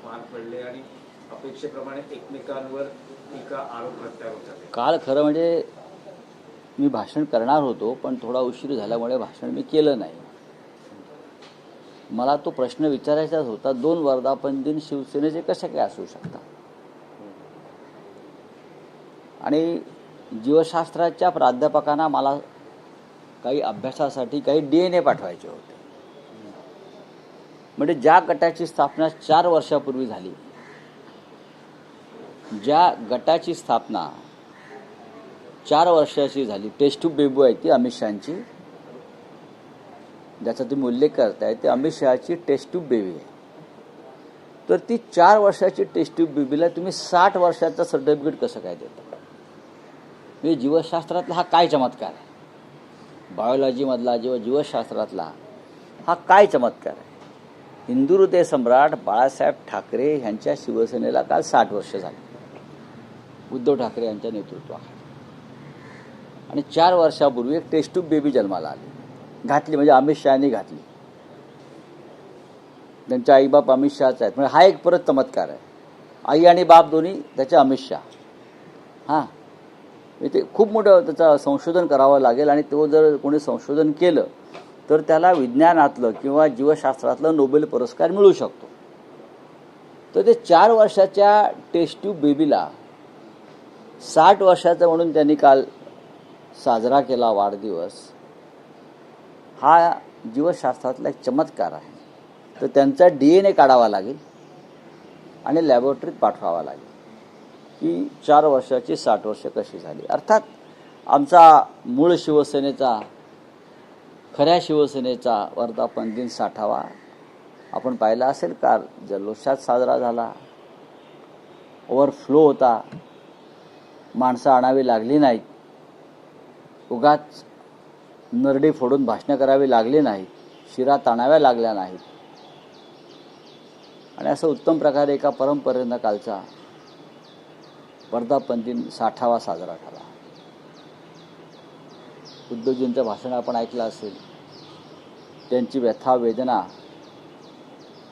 पार पडले आणि अपेक्षेप्रमाणे एकमेकांवर टीका आरोप प्रत्यारोप होतात. काल खरं म्हणजे मी भाषण करणार होतो, पण थोडा उशीर झाल्यामुळे भाषण मी केलं नाही. मला तो प्रश्न विचारायचाच होता, 2 वर्धापन शिवसेनेचे कसे काय असू शकतात? आणि जीवशास्त्राच्या प्राध्यापकांना मला काही अभ्यासासाठी काही DNA पाठवायचे होते. म्हणजे ज्या गटाची स्थापना 4 वर्षापूर्वी झाली, ज्या गटाची स्थापना 4 वर्षाची झाली, टेस्ट ट्यूब बेबी आहे ती अमित शहाची, ज्याचा तुम्ही उल्लेख करताय ते अमित शहाची टेस्ट ट्यूब बेबी आहे. तर ती 4 वर्षाची टेस्ट ट्यूब बेबीला तुम्ही 60 वर्षाचं सर्टिफिकेट कसं काय देता? म्हणजे जीवशास्त्रातला हा काय चमत्कार आहे? बायोलॉजीमधला जीवशास्त्रातला हा काय चमत्कार आहे? हिंदू हृदय सम्राट बाळासाहेब ठाकरे यांच्या शिवसेनेला काल 60 वर्ष झाली, उद्धव ठाकरे यांच्या नेतृत्वाखाली. आणि 4 वर्षापूर्वी एक टेस्ट ट्यूब बेबी जन्माला आली, घातली म्हणजे अमित शहानी घातली. त्यांचे आईबाप अमित शहाच आहेत. म्हणजे हा एक परत चमत्कार आहे. आई आणि बाप दोन्ही त्याचे अमित शहा. हां, ते खूप मोठं त्याचं संशोधन करावं लागेल. आणि तो जर कोणी संशोधन केलं तर त्याला विज्ञानातलं किंवा जीवशास्त्रातलं नोबेल पुरस्कार मिळू शकतो. तर ते 4 वर्षाच्या टेस्ट ट्यूब बेबीला 60 वर्षाचा म्हणून त्यांनी काल साजरा केला वाढदिवस. हा जीवशास्त्रातला एक चमत्कार आहे. तर त्यांचा DNA काढावा लागेल आणि लॅबोरेटरीत पाठवावा लागेल की 4 वर्षाची 60 वर्ष कशी झाली. अर्थात आमचा मूळ शिवसेनेचा, खऱ्या शिवसेनेचा वर्धापन दिन 60वा आपण पाहिला असेल. काल जल्लोषात साजरा झाला, ओव्हरफ्लो होता, माणसं आणावी लागली नाहीत, उगाच नरडी फोडून भाषणं करावी लागली नाहीत, शिरा ताणाव्या लागल्या नाहीत. आणि असं उत्तम प्रकारे एका परंपरेनं कालचा वर्धापन दिन 60वा साजरा झाला. उद्धवजींचं भाषण आपण ऐकलं असेल. त्यांची व्यथा वेदना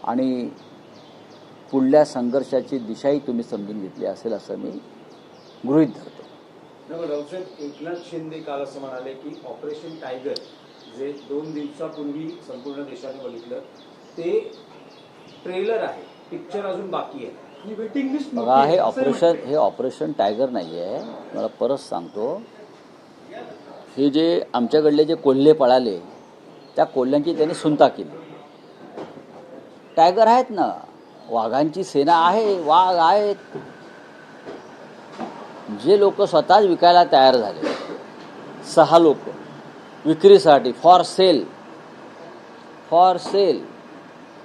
आणि पुढल्या संघर्षाची दिशाही तुम्ही समजून घेतली असेल असं मी गृहीत धरतो. एकनाथ शिंदे काल असं म्हणाले की ऑपरेशन टायगर जे 2 दिवसापूर्वी संपूर्ण देशाने बघितलं ते ट्रेलर आहे, पिक्चर अजून बाकी आहे. बघा, हे ऑपरेशन टायगर नाही आहे. मला परत सांगतो, हे जे आमच्याकडले जे कोल्हे पळाले त्या कोल्ह्यांची त्यांनी सुनता केली. टायगर आहेत ना, वाघांची सेना आहे, वाघ आहेत. जे लोक स्वतःच विकायला तयार झाले, 6 लोक विक्रीसाठी, फॉर सेल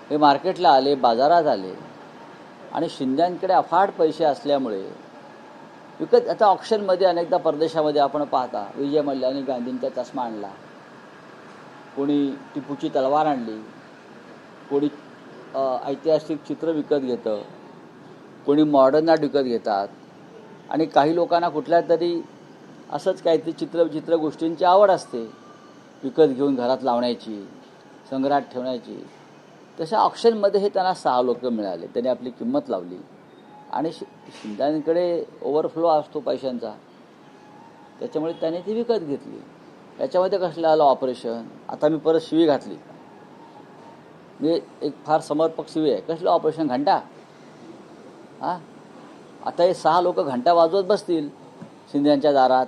हे मार्केटला आले, बाजारात आले. आणि शिंद्यांकडे अफाट पैसे असल्यामुळे विकत. आता ऑक्शनमध्ये अनेकदा परदेशामध्ये आपण पाहता, विजय मल्ल्याने गांधींचा चष्मा आणला, कोणी टिपूची तलवार आणली, कोणी ऐतिहासिक चित्र विकत घेतं, कोणी मॉडर्न आर्ट विकत घेतात. आणि काही लोकांना कुठल्या तरी असंच काहीतरी चित्र गोष्टींची आवड असते, विकत घेऊन घरात लावण्याची, संग्रहात ठेवण्याची. तशा ऑक्शनमध्ये हे त्यांना 6 लोक मिळाले. त्यांनी आपली किंमत लावली आणि शिंद्यांकडे ओव्हरफ्लो असतो पैशांचा, त्याच्यामुळे त्याने ती विकत घेतली. याच्यामध्ये कसलं आलं ऑपरेशन? आता मी परत शिवी घातली, मी एक फार समर्पक शिवी आहे. कसलं ऑपरेशन? घंटा. हां, आता हे 6 लोक घंटा वाजवत बसतील शिंद्यांच्या दारात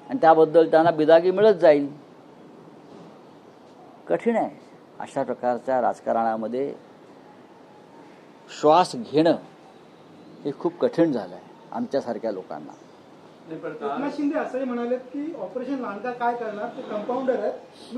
आणि त्याबद्दल त्यांना बिदागी मिळत जाईल. कठीण आहे. अशा प्रकारच्या राजकारणामध्ये श्वास घेणं हे खूप कठीण झालं आहे आमच्यासारख्या लोकांना. एकनाथ शिंदे असंही म्हणाले की ऑपरेशन लांडगा काय करणार, ते कंपाऊंडर आहेत.